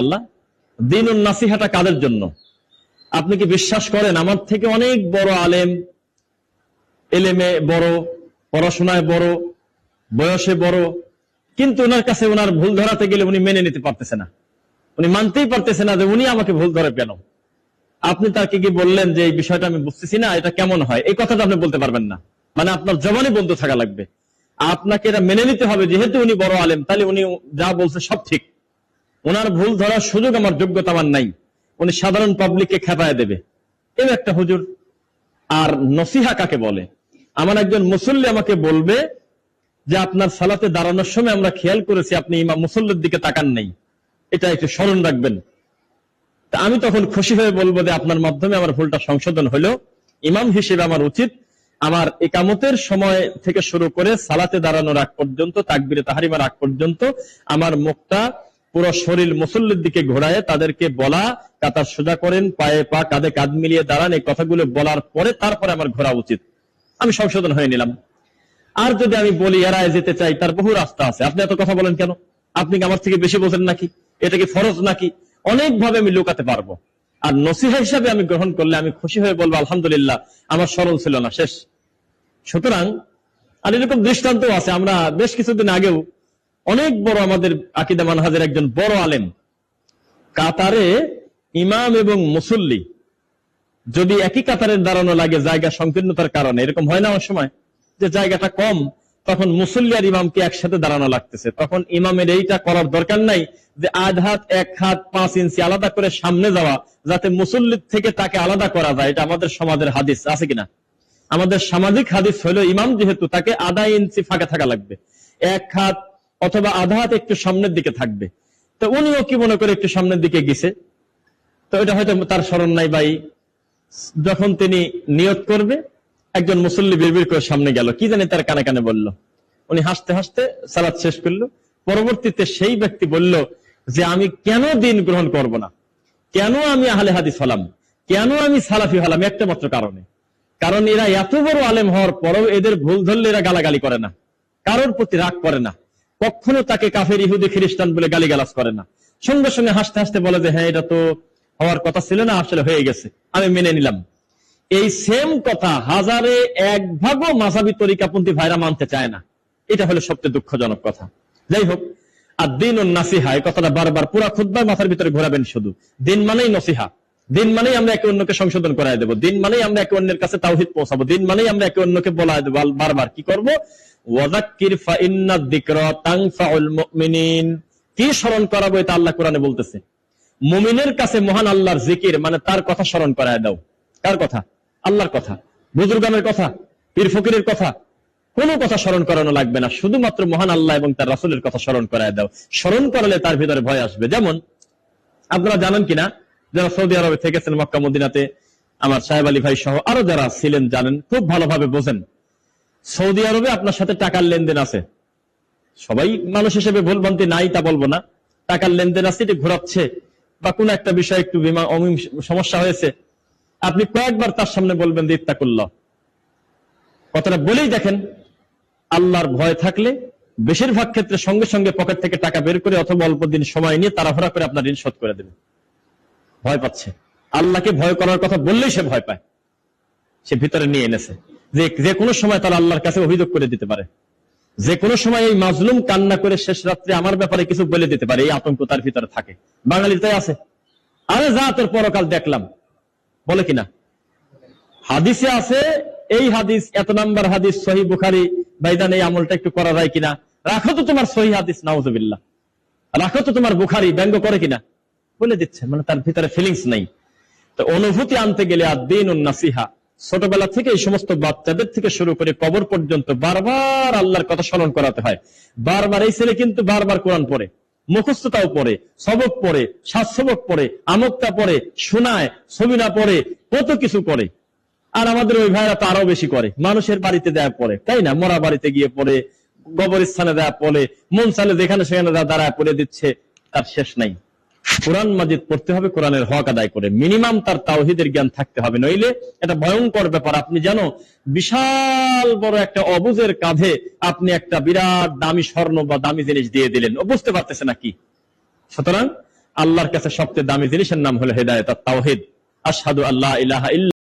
আল্লাহ দ্বীনুন নাসিহাটা কাদের জন্য? আপনি কি বিশ্বাস করেন আমার থেকে অনেক বড় আলেম, এলেমে বড়, পড়াশোনায় বড়, বয়সে বড়, কিন্তু ওনার কাছে ওনার ভুল ধরাতে গেলে উনি মেনে নিতে পারতেছে না, উনি মানতেই পারতেছে না যে উনি আমাকে ভুল ধরে কেন। আপনি তাকে কি বললেন যে এই বিষয়টা আমি বুঝতেছি না, এটা কেমন হয়, এই কথাটা আপনি বলতে পারবেন না। মানে আপনার জবানে বন্ধ থাকা লাগবে। আপনাকে এটা মেনে নিতে হবে, যেহেতু উনি বড় আলেম, তাহলে উনি যা বলছে সব ঠিক, ওনার ভুল ধরার সুযোগ আমার, যোগ্যতা আমার নাই, উনি সাধারণ পাবলিককে খেপায় দেবে, এই একটা হুজুর। আর নসিহা কাকে বলে? আমার একজন মুসল্লি আমাকে বলবে যে আপনার সালাতে দাঁড়ানোর সময় আমরা খেয়াল করেছি আপনি ইমাম মুসল্লির দিকে তাকান নাই, এটা একটু স্মরণ রাখবেন। তা আমি তখন খুশি হয়ে বলবো যে আপনার মাধ্যমে আমার ভুলটা সংশোধন হলো। ইমাম হিসেবে আমার উচিত আমার ইকামতের সময় থেকে শুরু করে সালাতে দাঁড়ানোর আগ পর্যন্ত, তাকবীরে তাহরিমার আগ পর্যন্ত আমার মুখটা পুরো শরীর মুসল্লির দিকে ঘোরায় তাদেরকে বলা, কাতার সোজা করেন, পায়ে পা, কাঁধে কাঁধ মিলিয়ে দাঁড়ান, এই কথাগুলো বলার পরে তারপরে আমার ঘোরা উচিত। আমি সংশোধন হয়ে নিলাম। আর যদি আমি বলি এড়ায় যেতে চাই, তার বহু রাস্তা আছে। আপনি এত কথা বলেন কেন? আপনি কি আমার থেকে বেশি বোঝেন নাকি? এটা কি ফরজ নাকি? অনেকভাবে আমি লুকাতে পারবো। আর নসিহা হিসাবে আমি গ্রহণ করলে আমি খুশি হয়ে বলবো আলহামদুলিল্লাহ, আমার স্মরণ ছিল না, শেষ। সুতরাং আর এরকম দৃষ্টান্ত আছে। আমরা বেশ কিছুদিন আগেও অনেক বড় আমাদের আকীদা মানহাজের একজন বড় আলেম, কাতারে ইমাম এবং মুসল্লি যদি একই কাতারে দাঁড়ানো লাগে জায়গা সংকীর্ণতার কারণে, এরকম হয় না অনেক সময় যে জায়গাটা কম, তখন মুসল্লি আর ইমামকে একসাথে দাঁড়ানো লাগতেছে, তখন ইমামের এইটা করার দরকার নাই যে আধ হাত, 1 হাত 5 ইঞ্চি আলাদা করে সামনে যাওয়া, যাতে মুসল্লির থেকে তাকে আলাদা করা যায়। এটা আমাদের সমাজের হাদিস আছে কিনা? আমাদের সামাজিক হাদিস হলো ইমাম যেহেতু, তাকে আধা ইঞ্চি ফাঁকে থাকা লাগবে, 1 হাত অথবা আধা হাত একটু সামনের দিকে থাকবে। তো উনিও কি মনে করে একটু সামনের দিকে গেছে, তো এটা হয়তো তার স্মরণ নাই। ভাই যখন তিনি নিয়ত করবে, একজন মুসল্লি বিড়বিড় করে সামনে গেল, কি জানি তার কানে কানে বলল, উনি হাসতে হাসতে সালাত শেষ করলো। পরবর্তীতে সেই ব্যক্তি বলল যে আমি কেন দিন গ্রহণ করব না, কেন আমি আহলে হাদিস হলাম, কেন আমি সালাফি হলাম? একটা মাত্র কারণে, কারণ এরা এত বড় আলেম হওয়ার পরেও এদের ভুল ধরলে এরা গালাগালি করে না, কারোর প্রতি রাগ করে না, কখনো তাকে কাফের, ইহুদি, খ্রিস্টান বলে গালিগালাজ করে না, সঙ্গে সঙ্গে হাসতে হাসতে বলে যে হ্যাঁ এটা তো হওয়ার কথা ছিল না, আসলে হয়ে গেছে, আমি মেনে নিলাম। এই সেম কথা 1/1000 ভাগও মাযহাবী তরিকাপন্থী ভাইরা মানতে চায় না। এটা হলো সবচেয়ে দুঃখজনক কথা। যাই হোক, আর দ্বীনুন নাসিহা, এই কথাটা বারবার পুরা খুতবায় মাথার ভিতরে ঘোরাবেন শুধু। দিন মানেই নসিহা, দিন মানেই আমরা একে অন্যকে সংশোধন করায় দেবো, দিন মানেই আমরা একে অন্যের কাছে তাওহীদ পৌঁছাবো, দিন মানেই আমরা একে অন্যকে বলায় দেবো। বারবার কি করবো? ওয়াযাক্কির ফাইন্নাদ যিকরা তানফাউল মুমিনিন। কি স্মরণ করাবো? এটা আল্লাহ কোরআনে বলতেছে। মুমিনের কাছে মহান আল্লাহর জিকির মানে তার কথা স্মরণ করায় দাও। কার কথা? আল্লাহর কথা, বুজুর্গানের কথা, পীর ফকিরের কথা, কোনো কথা স্মরণ করানো লাগবে না, শুধুমাত্র মহান আল্লাহ এবং তার রাসূলের কথা স্মরণ করায় দাও। স্মরণ করালে তার ভিতরে ভয় আসবে। যেমন আপনারা জানেন কিনা, যারা সৌদি আরবে থেকেছেন, মক্কা মদিনাতে, আমার সাহেব আলী ভাই সহ আরো যারা ছিলেন জানেন, খুব ভালোভাবে বোঝেন। সৌদি আরবে আপনার সাথে টাকার লেনদেন আছে, সবাই মানুষ হিসেবে ভুলভ্রান্তি নাই তা বলবো না, টাকার লেনদেন আছে, এটি ঘোরাচ্ছে বা কোন একটা বিষয় একটু সমস্যা হয়েছে, আপনি কয়েকবার তার সামনে বলবেন যে ইত্তাকুল্লাহ, কথাটা বলেই দেখেন। আল্লাহর ভয় থাকলে বেশিরভাগ ক্ষেত্রে সঙ্গে সঙ্গে পকেট থেকে টাকা বের করে অথবা অল্প দিন সময় নিয়ে তাড়াহুড়া করে আপনার ঋণ শোধ করে দেবে। ভয় পাচ্ছে, আল্লাহকে ভয় করার কথা বললেই সে ভয় পায়, সে ভিতরে নিয়ে এনেছে যে কোনো সময় তারা আল্লাহর কাছে অভিযোগ করে দিতে পারে, যে কোনো সময় এই মাজলুম কান্না করে শেষ রাত্রে আমার ব্যাপারে কিছু বলে দিতে পারে, এই আতঙ্ক তার ভিতরে থাকে। বাঙালির তাই আছে, আরে যা তোর পরকাল দেখলাম, বলে কিনা? হাদিসে আছে, এই হাদিস এত নাম্বার হাদিস সহিহ বুখারী, ভাইজান এই আমলটা একটু করা যায় কিনা, রাখো তো তোমার সহিহ হাদিস, নাউজুবিল্লাহ, রাখো তো তোমার বুখারী, ব্যঙ্গ করে কিনা, বলে দিচ্ছে। মানে তার ভিতরে ফিলিংস নাই। তো অনুভূতি আনতে গেলে আদ-দীনুন নাসিহা, ছোটবেলা থেকে এই সমস্ত বাচ্চাদের থেকে শুরু করে কবর পর্যন্ত বারবার আল্লাহর কথা স্মরণ করাতে হয়। বারবার এই ছেলে কিন্তু বারবার কোরআন পড়ে, মুখস্থতাও পড়ে, সবক পড়ে, সাতসবক পড়ে, আমকটা পড়ে, শোনায়, ছবিনা পড়ে, কত কিছু করে। আর আমাদের ওই ভাইরা তো আরো বেশি করে, মানুষের বাড়িতে দেয়া পড়ে, তাই না? মরা বাড়িতে গিয়ে পড়ে, কবরস্থানে দেয়া পড়ে, মন চালে যেখানে সেখানে দাঁড়ায় পড়ে দিচ্ছে, তার শেষ নাই। কোরআন মাজিদ পড়তে হবে, কোরআনের হক আদায় করে, মিনিমাম তার তাওহীদের জ্ঞান থাকতে হবে, নইলে এটা ভয়ঙ্কর ব্যাপার। আপনি জানো, বিশাল বড় একটা অবুজের কাঁধে আপনি একটা বিরাট দামি স্বর্ণ বা দামি জিনিস দিয়ে দিলেন, ও বুঝতে পারতেছে না কি। সুতরাং আল্লাহর কাছে সবচেয়ে দামি জিনিসের নাম হলো হেদায়েত, তাওহীদ। আশহাদু আল্লা ইলাহা ইল্লা